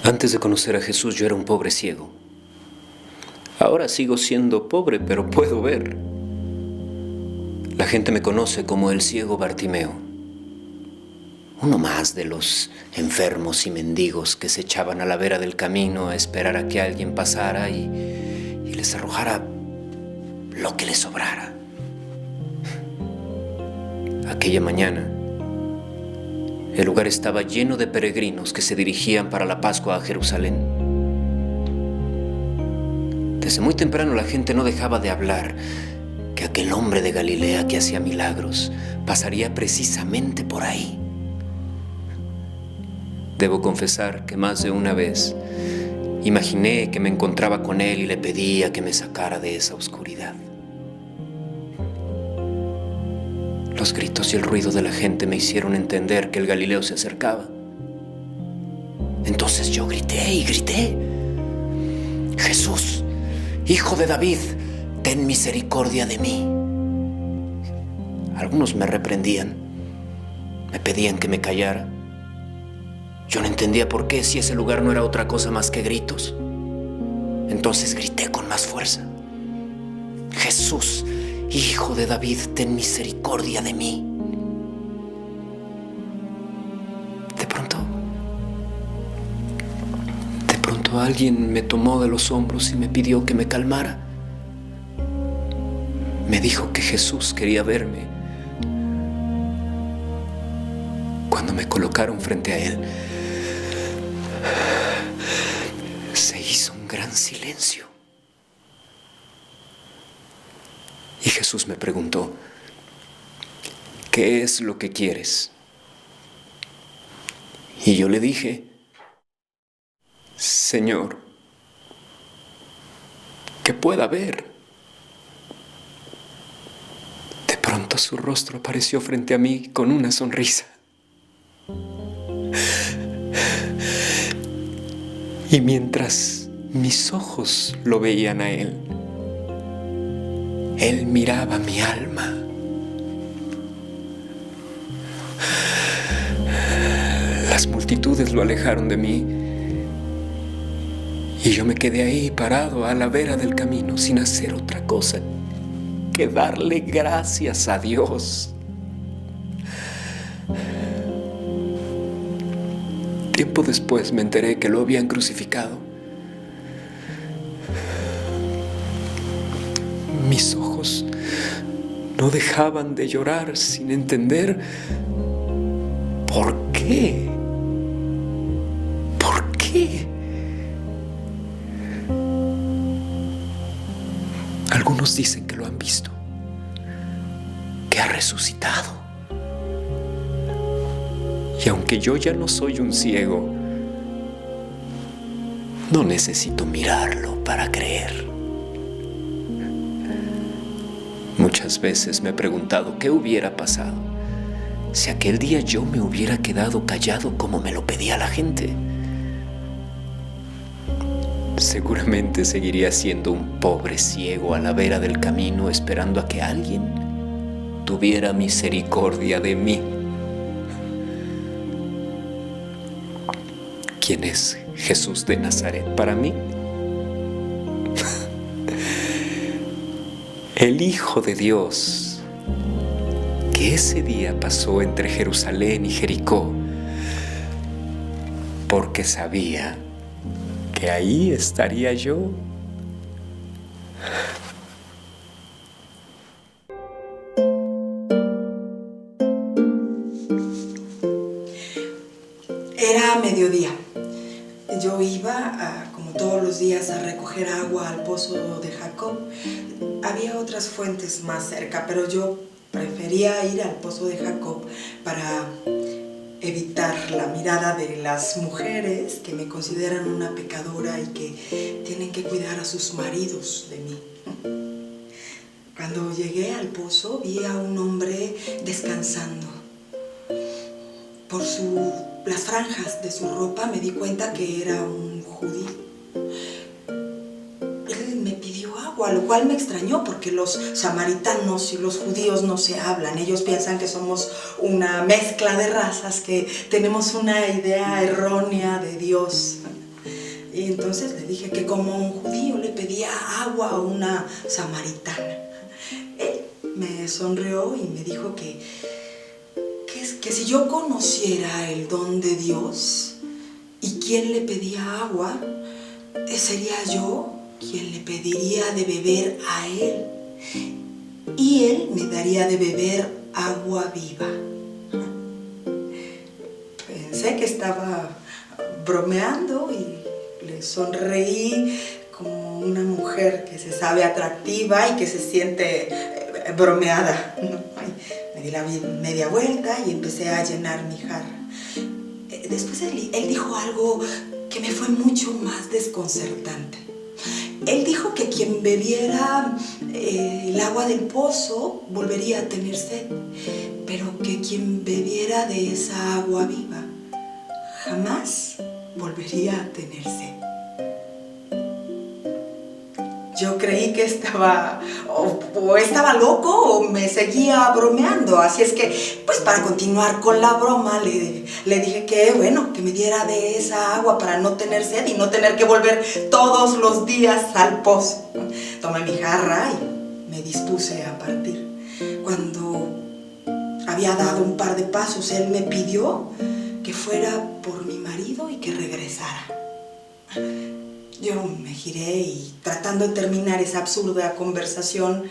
Antes de conocer a Jesús yo era un pobre ciego. Ahora sigo siendo pobre, pero puedo ver. La gente me conoce como el ciego Bartimeo, uno más de los enfermos y mendigos que se echaban a la vera del camino a esperar a que alguien pasara y les arrojara lo que les sobrara. Aquella mañana, el lugar estaba lleno de peregrinos que se dirigían para la Pascua a Jerusalén. Desde muy temprano la gente no dejaba de hablar que aquel hombre de Galilea que hacía milagros pasaría precisamente por ahí. Debo confesar que más de una vez imaginé que me encontraba con él y le pedía que me sacara de esa oscuridad. Los gritos y el ruido de la gente me hicieron entender que el Galileo se acercaba. Entonces yo grité y grité: Jesús, Hijo de David, ten misericordia de mí. Algunos me reprendían, me pedían que me callara. Yo no entendía por qué, si ese lugar no era otra cosa más que gritos. Entonces grité con más fuerza: Jesús, Hijo de David, ten misericordia de mí. De pronto alguien me tomó de los hombros y me pidió que me calmara. Me dijo que Jesús quería verme. Cuando me colocaron frente a él, se hizo un gran silencio. Y Jesús me preguntó: ¿qué es lo que quieres? Y yo le dije: Señor, que pueda ver. De pronto su rostro apareció frente a mí con una sonrisa. Y mientras mis ojos lo veían a él miraba mi alma. Las multitudes lo alejaron de mí y yo me quedé ahí parado a la vera del camino sin hacer otra cosa que darle gracias a Dios. Tiempo después me enteré que lo habían crucificado. Mis ojos no dejaban de llorar sin entender por qué. ¿Por qué? Algunos dicen que lo han visto, que ha resucitado. Y aunque yo ya no soy un ciego, no necesito mirarlo para creer. Muchas veces me he preguntado qué hubiera pasado si aquel día yo me hubiera quedado callado como me lo pedía la gente. Seguramente seguiría siendo un pobre ciego a la vera del camino esperando a que alguien tuviera misericordia de mí. ¿Quién es Jesús de Nazaret para mí? El Hijo de Dios, que ese día pasó entre Jerusalén y Jericó, porque sabía que ahí estaría yo. Era mediodía. Yo iba, como todos los días, a recoger agua al pozo de Jacob. Había otras fuentes más cerca, pero yo prefería ir al pozo de Jacob para evitar la mirada de las mujeres que me consideran una pecadora y que tienen que cuidar a sus maridos de mí. Cuando llegué al pozo, vi a un hombre descansando. Por las franjas de su ropa me di cuenta que era un judío. Él me pidió agua, lo cual me extrañó porque los samaritanos y los judíos no se hablan. Ellos piensan que somos una mezcla de razas, que tenemos una idea errónea de Dios. Y entonces le dije que como un judío le pedía agua a una samaritana. Él me sonrió y me dijo que si yo conociera el don de Dios y quién le pedía agua, sería yo quien le pediría de beber a él. Y él me daría de beber agua viva. Pensé que estaba bromeando y le sonreí como una mujer que se sabe atractiva y que se siente bromeada, ¿no? Me di la media vuelta y empecé a llenar mi jarra. Después él dijo algo que me fue mucho más desconcertante. Él dijo que quien bebiera el agua del pozo volvería a tener sed, pero que quien bebiera de esa agua viva jamás volvería a tener sed. Yo creí que estaba loco o me seguía bromeando, así es que, pues para continuar con la broma, le dije que, bueno, que me diera de esa agua para no tener sed y no tener que volver todos los días al pozo. Tomé mi jarra y me dispuse a partir. Cuando había dado un par de pasos, él me pidió que fuera por mi marido y que regresara. Yo me giré y, tratando de terminar esa absurda conversación,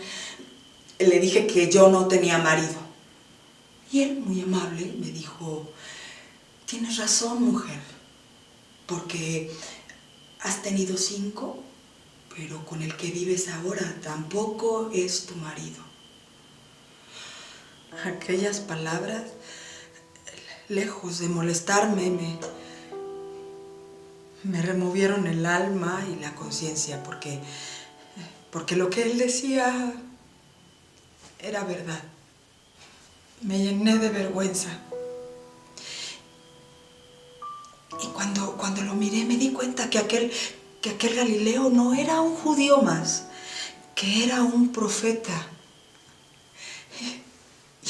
le dije que yo no tenía marido. Y él, muy amable, me dijo: tienes razón, mujer, porque has tenido 5, pero con el que vives ahora tampoco es tu marido. Aquellas palabras, lejos de molestarme, me removieron el alma y la conciencia, porque lo que él decía era verdad. Me llené de vergüenza. Y cuando lo miré me di cuenta que aquel Galileo no era un judío más, que era un profeta.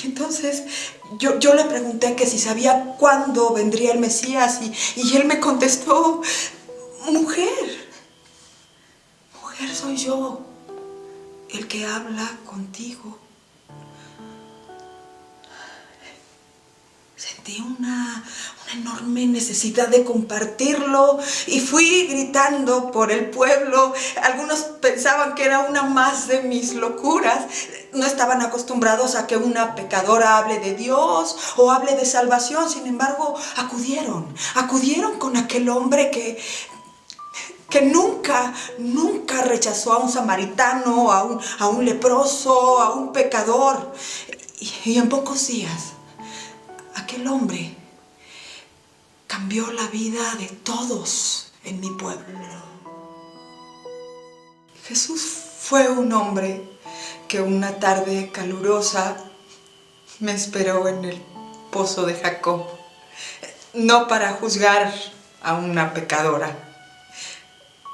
Y entonces yo le pregunté que si sabía cuándo vendría el Mesías y él me contestó: mujer soy yo, el que habla contigo. Sentí una enorme necesidad de compartirlo y fui gritando por el pueblo. Algunos pensaban que era una más de mis locuras. No estaban acostumbrados a que una pecadora hable de Dios o hable de salvación. Sin embargo, acudieron con aquel hombre que nunca rechazó a un samaritano, a un leproso, a un pecador. Y en pocos días, aquel hombre cambió la vida de todos en mi pueblo. Jesús fue un hombre que una tarde calurosa me esperó en el pozo de Jacob, no para juzgar a una pecadora,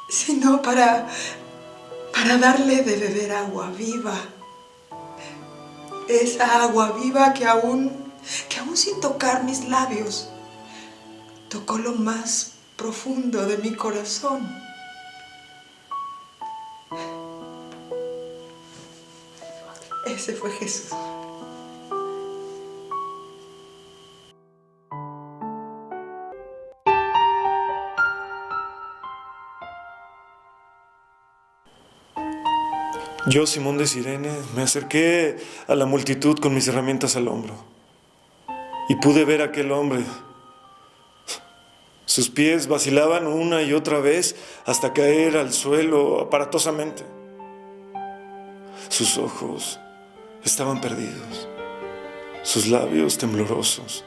sino para darle de beber agua viva. Esa agua viva que aún sin tocar mis labios, tocó lo más profundo de mi corazón. Ese fue Jesús. Yo, Simón de Cirene, me acerqué a la multitud con mis herramientas al hombro y pude ver a aquel hombre. Sus pies vacilaban una y otra vez hasta caer al suelo aparatosamente. Sus ojos estaban perdidos, sus labios temblorosos,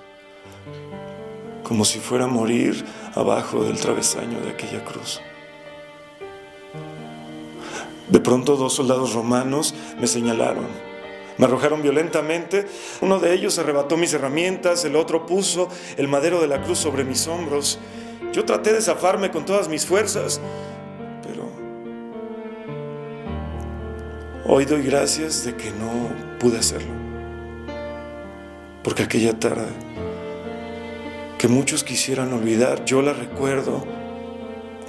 como si fuera a morir abajo del travesaño de aquella cruz. De pronto 2 soldados romanos me señalaron, me arrojaron violentamente. Uno de ellos arrebató mis herramientas, el otro puso el madero de la cruz sobre mis hombros. Yo traté de zafarme con todas mis fuerzas, pero hoy doy gracias de que no pude hacerlo. Porque aquella tarde, que muchos quisieran olvidar, yo la recuerdo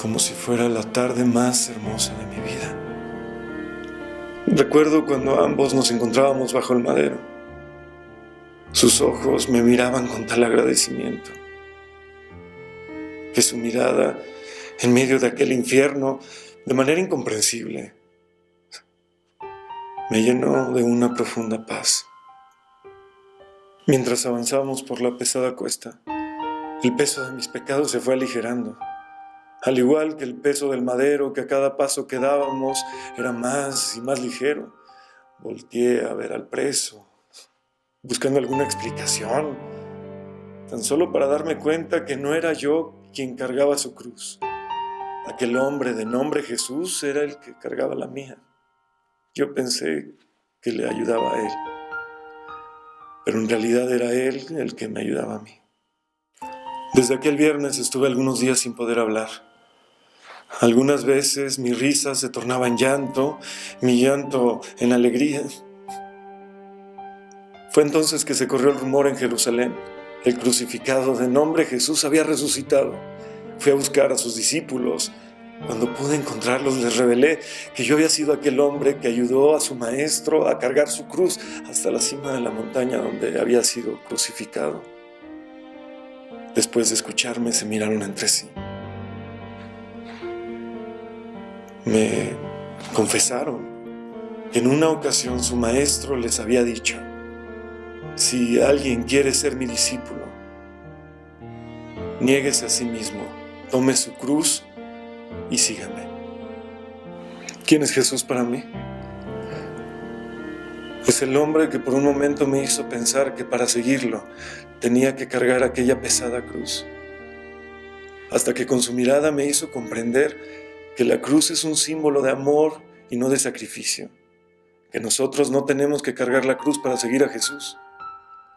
como si fuera la tarde más hermosa de mi vida. Recuerdo cuando ambos nos encontrábamos bajo el madero. Sus ojos me miraban con tal agradecimiento, que su mirada, en medio de aquel infierno, de manera incomprensible, me llenó de una profunda paz. Mientras avanzábamos por la pesada cuesta, el peso de mis pecados se fue aligerando, al igual que el peso del madero que a cada paso que dábamos era más y más ligero. Volteé a ver al preso, buscando alguna explicación, tan solo para darme cuenta que no era yo quien cargaba su cruz. Aquel hombre de nombre Jesús era el que cargaba la mía. Yo pensé que le ayudaba a él, pero en realidad era él el que me ayudaba a mí. Desde aquel viernes estuve algunos días sin poder hablar. Algunas veces mi risa se tornaba en llanto, mi llanto en alegría. Fue entonces que se corrió el rumor en Jerusalén. El crucificado de nombre Jesús había resucitado. Fui a buscar a sus discípulos. Cuando pude encontrarlos, les revelé que yo había sido aquel hombre que ayudó a su maestro a cargar su cruz hasta la cima de la montaña donde había sido crucificado. Después de escucharme, se miraron entre sí. Me confesaron que en una ocasión su maestro les había dicho: si alguien quiere ser mi discípulo, niéguese a sí mismo, tome su cruz y sígame. ¿Quién es Jesús para mí? Es el hombre que por un momento me hizo pensar que para seguirlo tenía que cargar aquella pesada cruz, hasta que con su mirada me hizo comprender que la cruz es un símbolo de amor y no de sacrificio, que nosotros no tenemos que cargar la cruz para seguir a Jesús,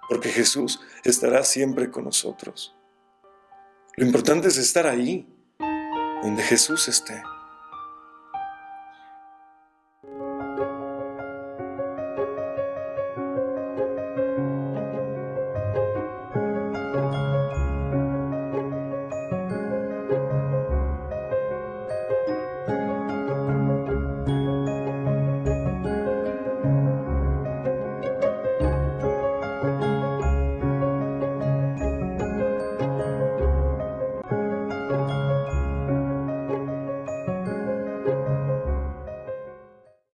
porque Jesús estará siempre con nosotros. Lo importante es estar ahí, donde Jesús esté.